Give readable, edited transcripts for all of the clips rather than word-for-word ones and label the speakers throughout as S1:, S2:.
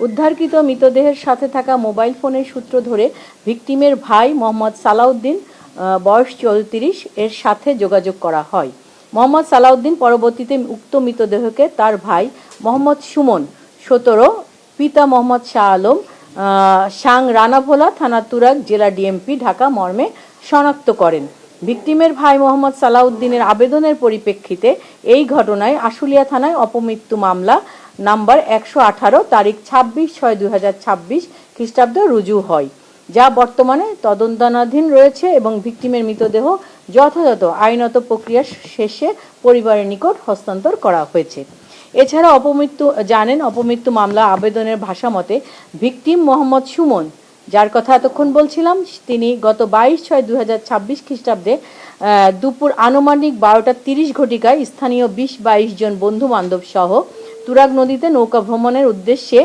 S1: উদ্ধারকৃত মৃতদেহের সাথে থাকা মোবাইল ফোনের সূত্র ধরে ভিকটিমের ভাই মোহাম্মদ সালাউদ্দিন বয়স 34 এর সাথে যোগাযোগ করা হয়। মোহাম্মদ সালাউদ্দিন পরবর্তীতে উক্ত মৃতদেহকে তার ভাই মোহাম্মদ সুমন 17, পিতা মোহাম্মদ শাহ আলম, সাং রানাভোলা, থানা তুরাগ, জেলা ডিএমপি, ঢাকা মর্মে শনাক্ত করেন। ভিকটিমের ভাই মোহাম্মদ সালাউদ্দিনের আবেদনের পরিপ্রেক্ষিতে এই ঘটনায় আশুলিয়া থানায় অপমৃত্যু মামলা নাম্বার 118 তারিখ 26/6/2026 খ্রিস্টাব্দ রুজু হয়, যা বর্তমানে তদন্তাধীন রয়েছে এবং ভিকটিমের মৃতদেহ যথাযথ আইনত প্রক্রিয়া শেষে পরিবারের নিকট হস্তান্তর করা হয়েছে। এছাড়া অপমৃত্যু মামলা আবেদনের ভাষামতে ভিকটিম মোহাম্মদ সুমন, যার কথা এতক্ষণ বলছিলাম, তিনি গত 22/6/2026 খ্রিস্টাব্দে দুপুর আনুমানিক 12:30 ঘটিকায় স্থানীয় 20-22 জন বন্ধু বান্ধব সহ তুরাগ নদীতে নৌকা ভ্রমণের উদ্দেশ্যে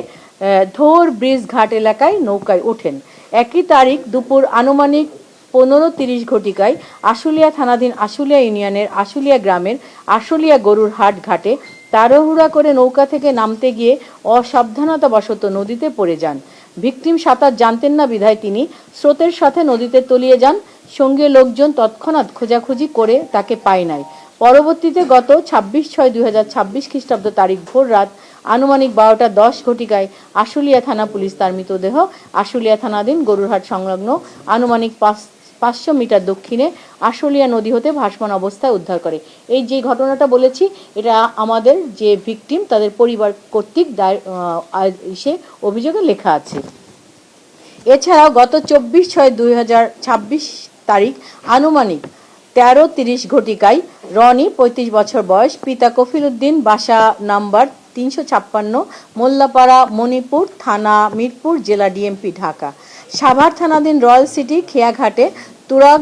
S1: ধোর ব্রিজ ঘাট এলাকায় নৌকায় ওঠেন। একই তারিখ দুপুর আনুমানিক 15:30 ঘটিকায় আশুলিয়া থানাধীন আশুলিয়া ইউনিয়নের আশুলিয়া গ্রামের আশুলিয়া গরুর হাট ঘাটে তাড়াহুড়া করে নৌকা থেকে নামতে গিয়ে অসাবধানতাবশত নদীতে পড়ে যান। ভিকটিম সাঁতার জানতেন না বিধায় তিনি স্রোতের সাথে নদীতে তলিয়ে যান। সঙ্গে লোকজন তৎক্ষণাৎ খোঁজাখুঁজি করে তাকে পায় নাই। পরবর্তীতে গত 26/6/2026 খ্রিস্টাব্দ তারিখ ভোর রাত আনুমানিক 12:10 ঘটিকায় আশুলিয়া থানা পুলিশ তার মৃতদেহ আশুলিয়া থানাধীন গরুরহাট সংলগ্ন আনুমানিক 500 মিটার দক্ষিণে আশুলিয়া নদী হতে ভাসমান অবস্থায় উদ্ধার করে। এই যে ঘটনাটা বলেছি, এটা আমাদের যে ভিকটিম তাদের পরিবার কর্তৃক সে অভিযোগে লেখা আছে। এছাড়াও গত 24/6/2026 তারিখ আনুমানিক 13:30 ঘটিকায় রনি 35 বছর বয়স, পিতা কফিল উদ্দিন, বাসা নাম্বার 356, মোল্লাপাড়া, মণিপুর থানা, মিরপুর, জেলা ডিএমপি, ঢাকা, সাভার থানাধীন রয়্যাল সিটি খেয়াঘাটে তুরাগ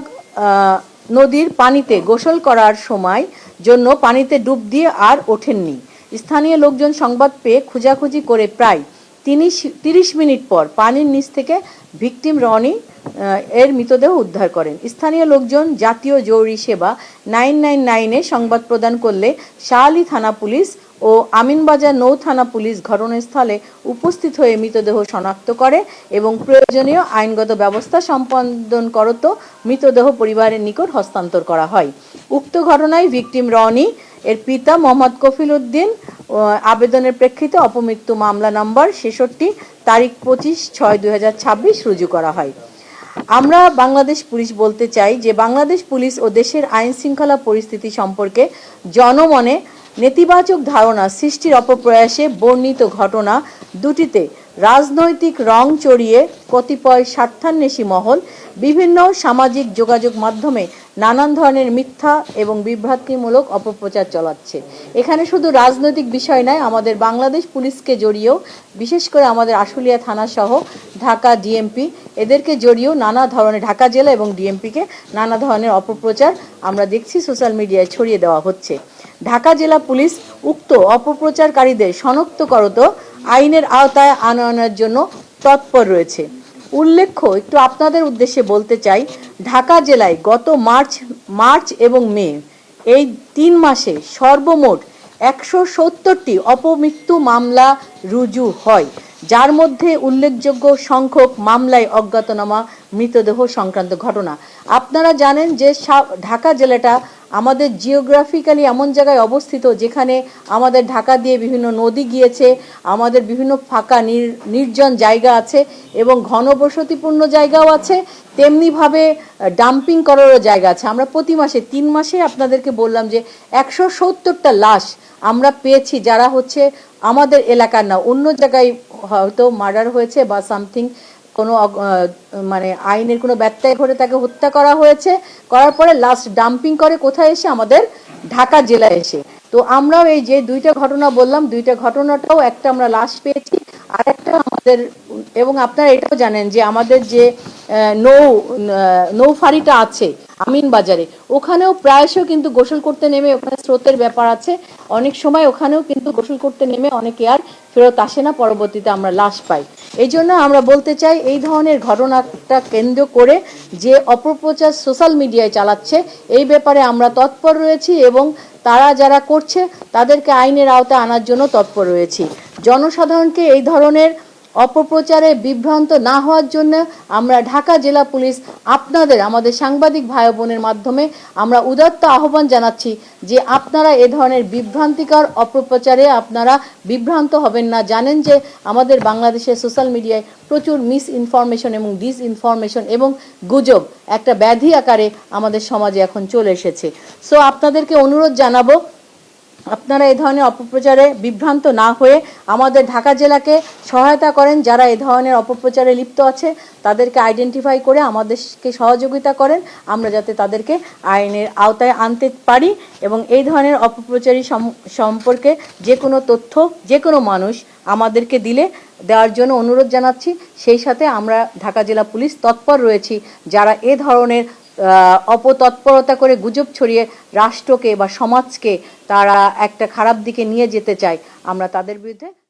S1: নদীর পানিতে গোসল করার সময় জন্য পানিতে ডুব দিয়ে আর ওঠেননি। স্থানীয় লোকজন সংবাদ পেয়ে খোঁজাখুঁজি করে প্রায় 30 মিনিট পর পানির নিচ থেকে ভিকটিম রনি এর মৃতদেহ উদ্ধার করেন। স্থানীয় লোকজন জাতীয় জরুরি সেবা 999-এ সংবাদ প্রদান করলে শাহআলী থানা পুলিশ ও আমিনবাজার নৌ থানা পুলিশ ঘটনাস্থলে উপস্থিত হয়ে মৃতদেহ শনাক্ত করে এবং প্রয়োজনীয় আইনগত ব্যবস্থা সম্পাদন করত মৃতদেহ পরিবারের নিকট হস্তান্তর করা হয়। উক্ত ঘটনায় ভিকটিম রনি এর পিতা মোহাম্মদ কফিল উদ্দিন আবেদনের প্রেক্ষিতে অপমৃত্যু মামলা নাম্বার 66 তারিখ 25/6/2026 রুজু করা হয়। আমরা বাংলাদেশ পুলিশ বলতে চাই যে বাংলাদেশ পুলিশ ও দেশের আইন শৃঙ্খলা পরিস্থিতি সম্পর্কে জনমনে নেতিবাচক ধারণা সৃষ্টির অপপ্রয়াসে বর্ণিত ঘটনা দুটিতে রাজনৈতিক রং চড়িয়ে কতিপয় স্বার্থান্বেষী মহল বিভিন্ন সামাজিক যোগাযোগ মাধ্যমে নানান ধরনের মিথ্যা এবং বিভ্রান্তিমূলক অপপ্রচার চালাচ্ছে। এখানে শুধু রাজনৈতিক বিষয় নয়, আমাদের বাংলাদেশ পুলিশকে জড়িয়েও, বিশেষ করে আমাদের আশুলিয়া থানা সহ ঢাকা ডিএমপি এদেরকে জড়িয়েও নানা ধরনের, ঢাকা জেলা এবং ডিএমপিকে নানা ধরনের অপপ্রচার আমরা দেখছি সোশ্যাল মিডিয়ায় ছড়িয়ে দেওয়া হচ্ছে। ঢাকা জেলা পুলিশ উক্ত অপপ্রচারকারীদের শনাক্ত করত আইনের আওতায় আনানোর জন্য তৎপর রয়েছে। উল্লেখ্য, একটু আপনাদের উদ্দেশ্যে বলতে চাই, ঢাকা জেলায় গত মার্চ এবং মে এই 3 মাসে সর্বমোট 170টি অপমৃত্যু মামলা রুজু হয়, যার মধ্যে উল্লেখযোগ্য সংখ্যক মামলায় অজ্ঞাতনামা মৃতদেহ সংক্রান্ত ঘটনা। আপনারা জানেন যে ঢাকা জেলাটা আমাদের জিওগ্রাফিক্যালি এমন জায়গায় অবস্থিত যেখানে আমাদের ঢাকা দিয়ে বিভিন্ন নদী গিয়েছে, আমাদের বিভিন্ন ফাঁকা নির্জন জায়গা আছে এবং ঘনবসতিপূর্ণ জায়গাও আছে, তেমনিভাবে ডাম্পিং করারও জায়গা আছে। আমরা প্রতি মাসে 3 মাসে আপনাদেরকে বললাম যে 170টা লাশ আমরা পেয়েছি, যারা হচ্ছে আমাদের এলাকার না, অন্য জায়গায় হয়তো মার্ডার হয়েছে বা সামথিং, কোনো মানে আইনের কোনো ব্যত্যয় ঘটে তাকে হত্যা করা হয়েছে, করার পরে লাস্ট ডাম্পিং করে কোথায় এসে, আমাদের ঢাকা জেলায় এসে। তো আমরাও এই যে 2টা ঘটনা বললাম, 2টা ঘটনাটাও, একটা আমরা লাশ পেয়েছি আর একটা আমাদের, এবং আপনারা এটাও জানেন যে আমাদের যে নৌফারিটা আছে আমিনবাজারে, ওখানেও প্রায়শ কিন্তু গোসল করতে নেমে, ওখানে স্রোতের ব্যাপার আছে, অনেক সময় ওখানেও কিন্তু গোসল করতে নেমে অনেকে আর ফেরত আসে না, পরবর্তীতে আমরা লাশ পাই। এই জন্য আমরা বলতে চাই, এই ধরনের ঘটনাটা কেন্দ্র করে যে অপপ্রচার সোশ্যাল মিডিয়ায় চালাচ্ছে, এই ব্যাপারে আমরা তৎপর রয়েছি এবং তারা যারা করছে তাদেরকে আইনের আওতায় আনার জন্য তৎপর রয়েছি। জনসাধারণকে এই ধরনের অপপ্রচারে বিভ্রান্ত না হওয়ার জন্য আমরা ঢাকা জেলা পুলিশ আমাদের সাংবাদিক ভাই বোনের মাধ্যমে আমরা উদাত্ত আহ্বান জানাচ্ছি যে আপনারা এ ধরনের বিভ্রান্তিকর অপপ্রচারে আপনারা বিভ্রান্ত হবেন না। জানেন যে আমাদের বাংলাদেশের সোশ্যাল মিডিয়ায় প্রচুর মিস ইনফরমেশন এবং ডিস ইনফরমেশন এবং গুজব একটা ব্যাধি আকারে আমাদের সমাজে এখন চলে এসেছে। সো আপনাদেরকে অনুরোধ জানাবো আপনারা এই ধরনের অপপ্রচারে বিভ্রান্ত না হয়ে আমাদের ঢাকা জেলাকে সহায়তা করেন। যারা এই ধরনের অপপ্রচারে লিপ্ত আছে তাদেরকে আইডেন্টিফাই করে আমাদেরকে সহযোগিতা করেন, আমরা যাতে তাদেরকে আইনের আওতায় আনতে পারি। এবং এই ধরনের অপপ্রচারী সম্পর্কে যে কোনো তথ্য যে কোনো মানুষ আমাদেরকে দেওয়ার জন্য অনুরোধ জানাচ্ছি। সেই সাথে আমরা ঢাকা জেলা পুলিশ তৎপর রয়েছি যারা এ ধরনের অপতৎপরতা করে গুজব ছড়িয়ে রাষ্ট্রকে বা সমাজকে তারা একটা খারাপ দিকে নিয়ে যেতে চায়, আমরা তাদের বিরুদ্ধে